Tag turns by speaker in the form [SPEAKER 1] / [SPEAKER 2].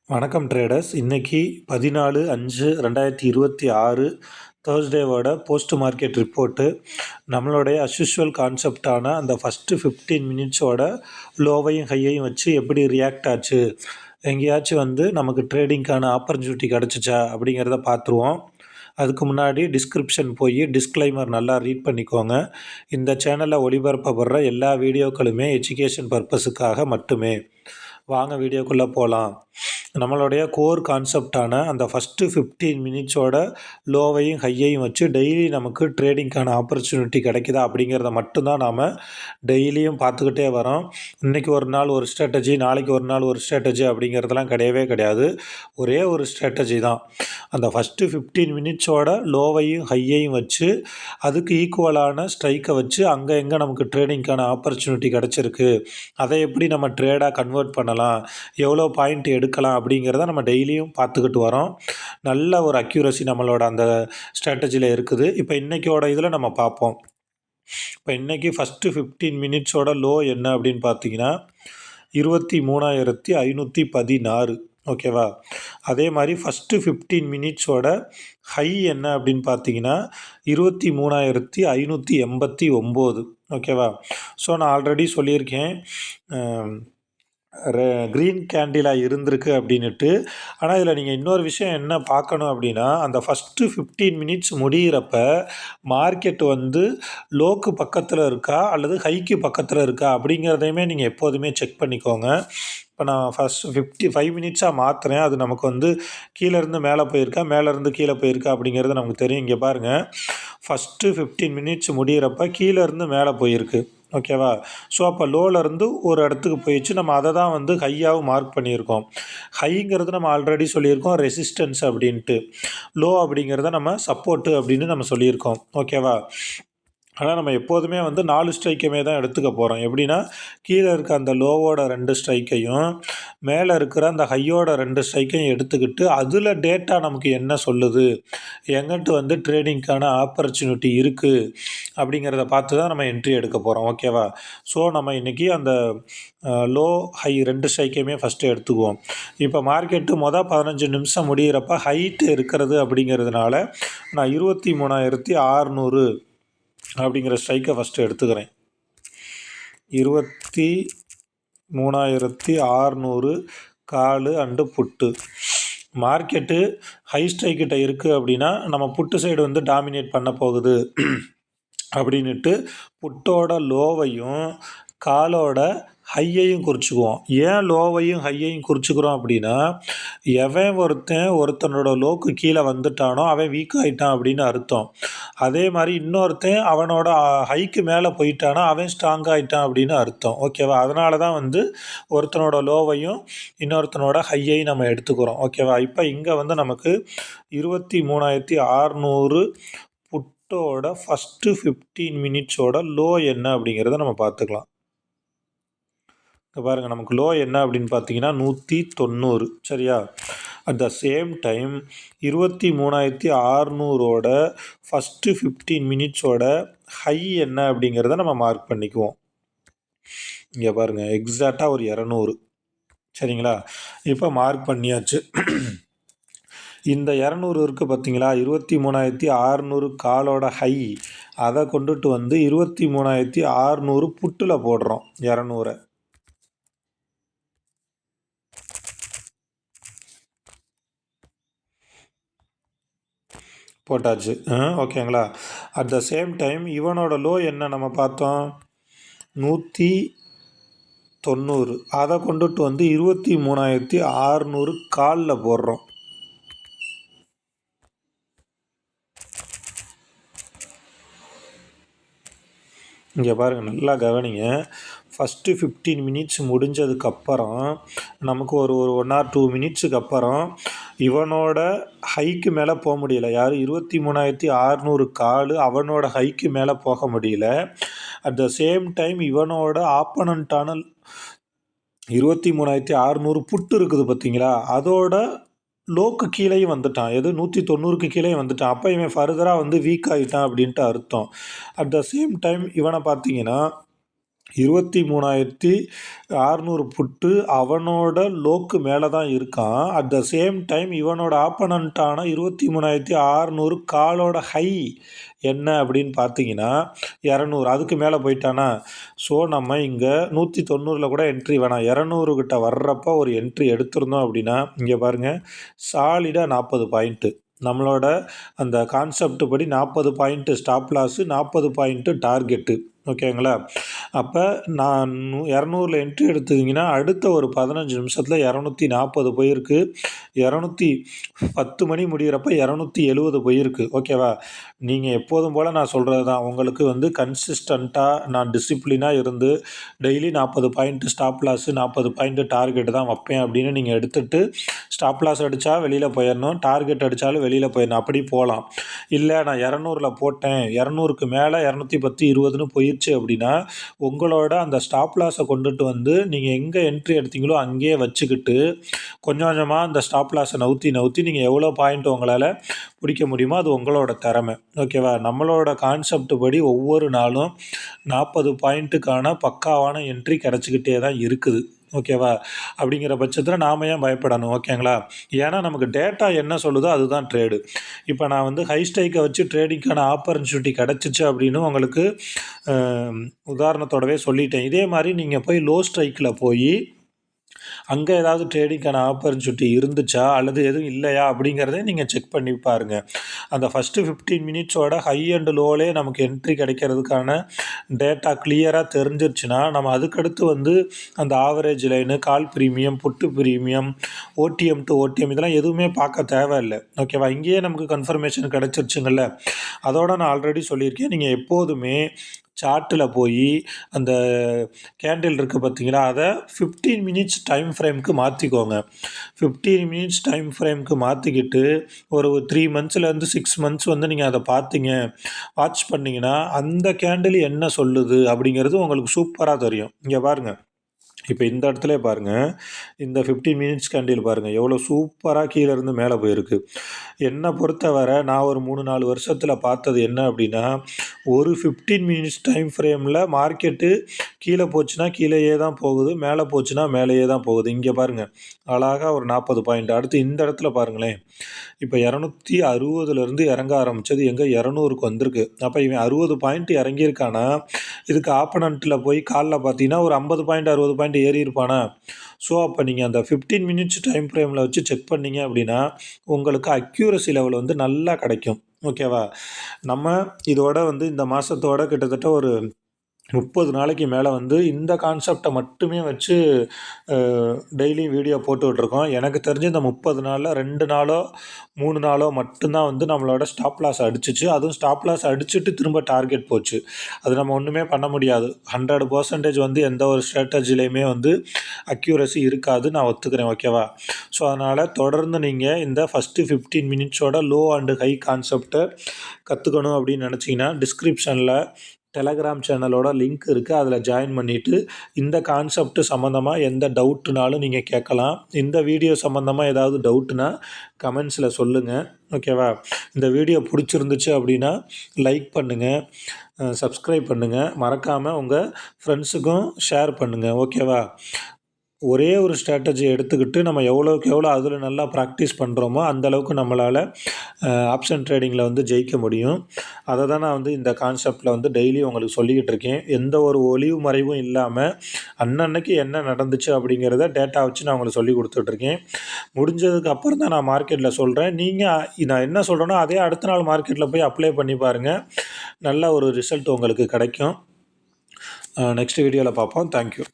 [SPEAKER 1] வணக்கம் ட்ரேடர்ஸ். இன்னைக்கு 14/5/2026 தேர்ஸ்டேவோட post market report. நம்மளுடைய அஸ்யூஷுவல் கான்செப்டான அந்த ஃபஸ்ட்டு 15 மினிட்ஸோட லோவையும் ஹையையும் வச்சு எப்படி ரியாக்ட் ஆச்சு, எங்கேயாச்சும் நமக்கு ட்ரேடிங்க்கான ஆப்பர்ச்சுனிட்டி கிடச்சிச்சா அப்படிங்கிறத பார்த்துருவோம். அதுக்கு முன்னாடி டிஸ்கிரிப்ஷன் போய் டிஸ்க்ளைமர் நல்லா ரீட் பண்ணிக்கோங்க. இந்த சேனலில் ஒளிபரப்பப்படுற எல்லா வீடியோக்களுமே எஜுகேஷன் பர்பஸுக்காக மட்டுமே. வாங்க வீடியோக்குள்ளே போகலாம். நம்மளுடைய கோர் கான்செப்டான அந்த ஃபஸ்ட்டு 15 மினிட்ஸோட லோவையும் ஹையையும் வச்சு டெய்லி நமக்கு ட்ரேடிங்க்கான ஆப்பர்ச்சுனிட்டி கிடைக்குதா அப்படிங்கிறத மட்டும்தான் நாம் டெய்லியும் பார்த்துக்கிட்டே வரோம். இன்றைக்கி ஒரு நாள் ஒரு ஸ்ட்ராட்டஜி, நாளைக்கு ஒரு நாள் ஒரு ஸ்ட்ராட்டஜி அப்படிங்கிறதுலாம் கிடையவே கிடையாது. ஒரே ஒரு ஸ்ட்ராட்டஜி தான். அந்த ஃபஸ்ட்டு 15 மினிட்ஸோட லோவையும் ஹையையும் வச்சு அதுக்கு ஈக்குவலான ஸ்ட்ரைக்கை வச்சு அங்கே எங்கே நமக்கு ட்ரேடிங்க்கான ஆப்பர்ச்சுனிட்டி கிடச்சிருக்கு, அதை எப்படி நம்ம ட்ரேடாக கன்வெர்ட் பண்ணலாம், எவ்வளோ பாயிண்ட் எடுக்கலாம் அப்படிங்கிறத நம்ம டெய்லியும் பார்த்துக்கிட்டு வரோம். நல்ல ஒரு அக்யூரசி நம்மளோட அந்த ஸ்ட்ராட்டஜியில் இருக்குது. இப்போ இன்றைக்கோட இதில் நம்ம பார்ப்போம். இப்போ இன்றைக்கி ஃபஸ்ட்டு 15 மினிட்ஸோட லோ என்ன அப்படின்னு பார்த்தீங்கன்னா 23,516. ஓகேவா? அதே மாதிரி ஃபஸ்ட்டு 15 மினிட்ஸோட ஹை என்ன அப்படின்னு பார்த்தீங்கன்னா 23,589. ஓகேவா? ஸோ நான் ஆல்ரெடி சொல்லியிருக்கேன் க்ரீன் கேண்டிலாக இருந்திருக்கு அப்படின்ட்டு. ஆனால் இதில் நீங்கள் இன்னொரு விஷயம் என்ன பார்க்கணும் அப்படின்னா, அந்த ஃபஸ்ட்டு 15 மினிட்ஸ் முடிகிறப்ப மார்க்கெட் லோக்கு பக்கத்தில் இருக்கா அல்லது ஹைக்கு பக்கத்தில் இருக்கா அப்படிங்கிறதையுமே நீங்கள் எப்போதுமே செக் பண்ணிக்கோங்க. இப்போ நான் ஃபஸ்ட் 55 மினிட்ஸாக மாற்றுறேன். அது நமக்கு கீழேருந்து மேலே போயிருக்கா, மேலேருந்து கீழே போயிருக்கா அப்படிங்கிறது நமக்கு தெரியும். இங்கே பாருங்கள், ஃபஸ்ட்டு 15 மினிட்ஸ் முடிகிறப்ப கீழேருந்து மேலே போயிருக்கு. ஓகேவா? ஸோ அப்போ லோலேருந்து ஒரு இடத்துக்கு போயிடுச்சு. நம்ம அதை தான் ஹையாகவும் மார்க் பண்ணியிருக்கோம். ஹைங்கிறது நம்ம ஆல்ரெடி சொல்லியிருக்கோம் ரெசிஸ்டன்ஸ் அப்படின்ட்டு. லோ அப்படிங்கிறத நம்ம சப்போர்ட்டு அப்படின்னு நம்ம சொல்லியிருக்கோம். ஓகேவா? ஆனால் நம்ம எப்போதுமே 4 ஸ்ட்ரைக்குமே தான் எடுத்துக்க போகிறோம். எப்படின்னா, கீழே இருக்க அந்த லோவோட 2 ஸ்ட்ரைக்கையும் மேலே இருக்கிற அந்த ஹையோட 2 ஸ்ட்ரைக்கையும் எடுத்துக்கிட்டு அதில் டேட்டா நமக்கு என்ன சொல்லுது, எங்கிட்ட ட்ரேடிங்க்கான ஆப்பர்ச்சுனிட்டி இருக்குது அப்படிங்கிறத பார்த்து தான் நம்ம என்ட்ரி எடுக்க போகிறோம். ஓகேவா? ஸோ நம்ம இன்றைக்கி அந்த லோ ஹை 2 ஸ்ட்ரைக்கையுமே ஃபஸ்ட்டு எடுத்துக்குவோம். இப்போ மார்க்கெட்டு 15 நிமிஷம் முடிகிறப்ப ஹைட்டு இருக்கிறது அப்படிங்கிறதுனால நான் 23,600 அப்படிங்கிற ஸ்ட்ரைக்கை ஃபஸ்ட்டு எடுத்துக்கிறேன். 23,600 காலு அண்டு புட்டு. மார்க்கெட்டு ஹை ஸ்ட்ரைக்கிட்ட இருக்குது அப்படின்னா நம்ம புட்டு சைடு டாமினேட் பண்ண போகுது அப்படின்ட்டு புட்டோட லோவையும் காலோட ஹையையும் குறிச்சிக்குவோம். ஏன் லோவையும் ஹையையும் குறிச்சிக்கிறோம் அப்படின்னா, எவன் ஒருத்தனோட லோக்கு கீழே வந்துட்டானோ அவன் வீக் ஆகிட்டான் அப்படின்னு அர்த்தம். அதே மாதிரி இன்னொருத்தன் அவனோட ஹைக்கு மேலே போயிட்டானா அவன் ஸ்ட்ராங் ஆகிட்டான் அப்படின்னு அர்த்தம். ஓகேவா? அதனால தான் ஒருத்தனோட லோவையும் இன்னொருத்தனோட ஹையையும் நம்ம எடுத்துக்கிறோம். ஓகேவா? இப்போ இங்கே நமக்கு 23,600 புட்டோட ஃபஸ்ட்டு 15 மினிட்ஸோட லோ என்ன அப்படிங்கிறத நம்ம பார்த்துக்கலாம். பாருங்கள், நமக்கு லோ என்ன அப்படின்னு பார்த்தீங்கன்னா 190. சரியா? அட் த சேம் டைம் 23,600ஓட ஃபஸ்ட்டு 15 மினிட்ஸோட ஹை என்ன அப்படிங்கிறத நம்ம மார்க் பண்ணிக்குவோம். இங்கே பாருங்கள், எக்ஸாக்டாக ஒரு 200. சரிங்களா? இப்போ மார்க் பண்ணியாச்சு. இந்த 200 இருக்குது பார்த்தீங்களா, 23,600 காலோட ஹை, அதை கொண்டுட்டு 23,600 புட்டில் போடுறோம். 200 போட்டாச்சு. ஓகேங்களா? அட் த சேம் டைம் இவனோட லோ என்ன நம்ம பார்த்தோம், 190. அதை கொண்டுட்டு 23,600 காலில் போடுறோம். இங்கே பாருங்கள், நல்லா கவனிங்க. ஃபஸ்ட்டு 15 மினிட்ஸ் முடிஞ்சதுக்கப்புறம் நமக்கு ஒரு 1 or 2 மினிட்ஸுக்கு அப்புறம் இவனோட ஹைக்கு மேலே போக முடியல. யார்? 23,600 காலு அவனோட ஹைக்கு மேலே போக முடியல. அட் த சேம் டைம் இவனோட ஆப்பனண்ட்டான 23,600 புட்டு இருக்குது பார்த்தீங்களா, அதோட லோக்கு கீழேயும் வந்துட்டான். எது? 190க்கு கீழே வந்துட்டான். அப்போ இவன் ஃபர்தராக வீக் ஆகிட்டான் அப்படின்ட்டு அர்த்தம். அட் த சேம் டைம் இவனை பார்த்தீங்கன்னா 23,600 புட்டு அவனோட லோக்கு மேலே தான் இருக்கான். அட் த சேம் டைம் இவனோட ஆப்பனண்ட்டான 23,600 காலோட ஹை என்ன அப்படின்னு பார்த்தீங்கன்னா 200, அதுக்கு மேலே போயிட்டானா. ஸோ நம்ம இங்கே 190 கூட என்ட்ரி வேணாம், 200 கிட்ட வர்றப்போ ஒரு என்ட்ரி எடுத்திருந்தோம் அப்படின்னா இங்கே பாருங்கள், சாலிடாக 40 பாயிண்ட்டு. நம்மளோட அந்த கான்செப்ட் படி 40 point stop loss, 40 point target. ஓகேங்களா. அப்போ நான் 200 என்ட்ரி எடுத்தீங்கன்னா அடுத்த ஒரு 15 நிமிஷத்தில் 240 போயிருக்கு. 210 மணி முடிகிறப்ப 270 போயிருக்கு. ஓகேவா. நீங்கள் எப்போதும் போல் நான் சொல்கிறது தான், உங்களுக்கு வந்து கன்சிஸ்டண்ட்டாக நான் டிசிப்ளினாக இருந்து daily 40 point stop loss, 40 point target தான் வைப்பேன் அப்படின்னு நீங்கள் எடுத்துகிட்டு ஸ்டாப் லாஸ் அடித்தா வெளியில் போயிடணும், டார்கெட் அடித்தாலும் வெளியில் போயிடணும், அப்படி போகலாம். இல்லை நான் 200 போட்டேன், 200க்கு மேலே 210, 20ன்னு போயிடுச்சு அப்படின்னா உங்களோட அந்த ஸ்டாப் லாஸை கொண்டுட்டு வந்து நீங்கள் எங்கே என்ட்ரி எடுத்தீங்களோ அங்கேயே வச்சுக்கிட்டு கொஞ்சம் கொஞ்சமாக அந்த ஸ்டாப் லாஸை நவுத்தி நீங்கள் எவ்வளோ பாயிண்ட் உங்களால் பிடிக்க முடியுமோ அது உங்களோட திறமை. ஓகேவா. நம்மளோட கான்செப்ட் படி ஒவ்வொரு நாளும் 40 பாயிண்ட்டுக்கான பக்காவான என்ட்ரி கிடச்சிக்கிட்டே தான் இருக்குது. ஓகேவா. அப்படிங்கிற பட்சத்தில் நாம் ஏன் பயப்படணும். ஓகேங்களா. ஏன்னா நமக்கு டேட்டா என்ன சொல்லுதோ அதுதான் ட்ரேடு. இப்போ நான் வந்து ஹை ஸ்ட்ரைக்கை வச்சு ட்ரேடிங்க்கான ஆப்பர்ச்சுனிட்டி கிடச்சிச்சு அப்படின்னு உங்களுக்கு உதாரணத்தோடவே சொல்லிட்டேன். இதே மாதிரி நீங்கள் போய் லோ ஸ்ட்ரைக்கில் போய் அங்கே ஏதாவது ட்ரேடிங்க்கான ஆப்பர்ச்சுனிட்டி இருந்துச்சா அல்லது எதுவும் இல்லையா அப்படிங்கிறதே நீங்கள் செக் பண்ணி பாருங்கள். அந்த ஃபஸ்ட்டு 15 மினிட்ஸோட ஹை அண்ட் லோலே நமக்கு என்ட்ரி கிடைக்கிறதுக்கான டேட்டா கிளியராக தெரிஞ்சிருச்சுன்னா நம்ம அதுக்கடுத்து வந்து அந்த average line, call premium, put premium, OTM to OTM இதெல்லாம் எதுவுமே பார்க்க தேவையில்லை. ஓகேவா. இங்கேயே நமக்கு கன்ஃபர்மேஷன் கிடச்சிருச்சுங்கள்ல. அதோட நான் ஆல்ரெடி சொல்லியிருக்கேன், நீங்கள் எப்போதுமே சார்ட்டில் போய் அந்த கேண்டில் இருக்குது பார்த்தீங்களா, அதை 15 மினிட்ஸ் டைம் ஃப்ரேமுக்கு மாற்றிக்கோங்க. 15 மினிட்ஸ் டைம் ஃப்ரேமுக்கு மாற்றிக்கிட்டு ஒரு 3 மந்த்ஸ்லேருந்து 6 மந்த்ஸ் வந்து நீங்கள் அதை பார்த்தீங்க, வாட்ச் பண்ணிங்கன்னா அந்த கேண்டில் என்ன சொல்லுது அப்படிங்கிறது உங்களுக்கு சூப்பராக தெரியும். இங்கே பாருங்கள், இப்போ இந்த இடத்துல பாருங்கள், இந்த 15 மினிட்ஸ் கேண்டில் பாருங்கள் எவ்வளோ சூப்பராக கீழேருந்து மேலே போயிருக்கு. என்னை பொறுத்தவரை நான் ஒரு 3-4 வருஷத்தில் பார்த்தது என்ன அப்படின்னா, ஒரு 15 மினிட்ஸ் டைம் ஃப்ரேமில் மார்க்கெட்டு கீழே போச்சுன்னா கீழேயே தான் போகுது, மேலே போச்சுன்னா மேலேயே தான் போகுது. இங்கே பாருங்கள் அழகாக ஒரு 40 பாயிண்ட். அடுத்து இந்த இடத்துல பாருங்களேன், இப்போ 260லேருந்து இறங்க ஆரம்பித்தது எங்கே 200க்கு வந்திருக்கு. அப்போ இவன் 60 பாயிண்ட் இறங்கியிருக்கானா, இதுக்கு ஆப்பனண்ட்டில் போய் காலில் பார்த்தீங்கன்னா ஒரு 50 பாயிண்ட் 60 பாயிண்ட் ஏறி இருப்பானா. ஸோ அப்போ நீங்கள் அந்த 15 மினிட்ஸ் டைம் ஃப்ரேமில் வச்சு செக் பண்ணிங்க அப்படின்னா உங்களுக்கு அக்யூரசி லெவல் வந்து நல்லா கிடைக்கும். ஓகேவா. நம்ம இதோட வந்து இந்த மாதத்தோட கிட்டத்தட்ட ஒரு 30 நாளைக்கு மேலே வந்து இந்த கான்செப்டை மட்டுமே வச்சு டெய்லி வீடியோ போட்டுட்ருக்கோம். எனக்கு தெரிஞ்சு இந்த 30 நாளில் 2 நாளோ 3 நாளோ மட்டும்தான் வந்து நம்மளோட ஸ்டாப் லாஸ் அடிச்சிச்சு. அதுவும் ஸ்டாப் லாஸ் அடிச்சுட்டு திரும்ப டார்கெட் போச்சு. அது நம்ம ஒன்றுமே பண்ண முடியாது. 100% வந்து எந்த ஒரு ஸ்ட்ராட்டஜிலையுமே வந்து அக்யூரசி இருக்காது, நான் ஒத்துக்கிறேன். ஓகேவா. ஸோ அதனால் தொடர்ந்து நீங்கள் இந்த ஃபஸ்ட்டு 15 மினிட்ஸோட லோ அண்டு ஹை கான்செப்டை கற்றுக்கணும் அப்படின்னு நினச்சிங்கன்னா டிஸ்கிரிப்ஷனில் டெலகிராம் சேனலோட லிங்க் இருக்குது, அதில் ஜாயின் பண்ணிவிட்டு இந்த கான்செப்ட் சம்மந்தமாக எந்த டவுட்டுனாலும் நீங்கள் கேட்கலாம். இந்த வீடியோ சம்மந்தமாக ஏதாவது டவுட்டுனா கமெண்ட்ஸில் சொல்லுங்கள். ஓகேவா. இந்த வீடியோ பிடிச்சிருந்துச்சு அப்படின்னா லைக் பண்ணுங்கள், சப்ஸ்கிரைப் பண்ணுங்கள், மறக்காமல் உங்கள் ஃப்ரெண்ட்ஸுக்கும் ஷேர் பண்ணுங்கள். ஓகேவா. ஒரே ஒரு ஸ்ட்ராட்டஜி எடுத்துக்கிட்டு நம்ம எவ்வளோக்கு எவ்வளோ அதில் நல்லா ப்ராக்டிஸ் பண்ணுறோமோ அந்தளவுக்கு நம்மளால் ஆப்ஷன் ட்ரேடிங்கில் வந்து ஜெயிக்க முடியும். அதை தான் நான் வந்து இந்த கான்செப்டில் வந்து டெய்லி உங்களுக்கு சொல்லிக்கிட்டு இருக்கேன். எந்த ஒரு ஒளிவு மறைவும் இல்லாமல் அன்னன்னைக்கு என்ன நடந்துச்சு அப்படிங்கிறத டேட்டா வச்சு நான் உங்களுக்கு சொல்லி கொடுத்துட்ருக்கேன். முடிஞ்சதுக்கு அப்புறம் தான் நான் மார்க்கெட்டில் சொல்கிறேன். நீங்கள் நான் என்ன சொல்கிறேனோ அதே அடுத்த நாள் மார்க்கெட்டில் போய் அப்ளை பண்ணி பாருங்கள், நல்ல ஒரு ரிசல்ட் உங்களுக்கு கிடைக்கும். நெக்ஸ்ட் வீடியோவில் பார்ப்போம். தேங்க்யூ.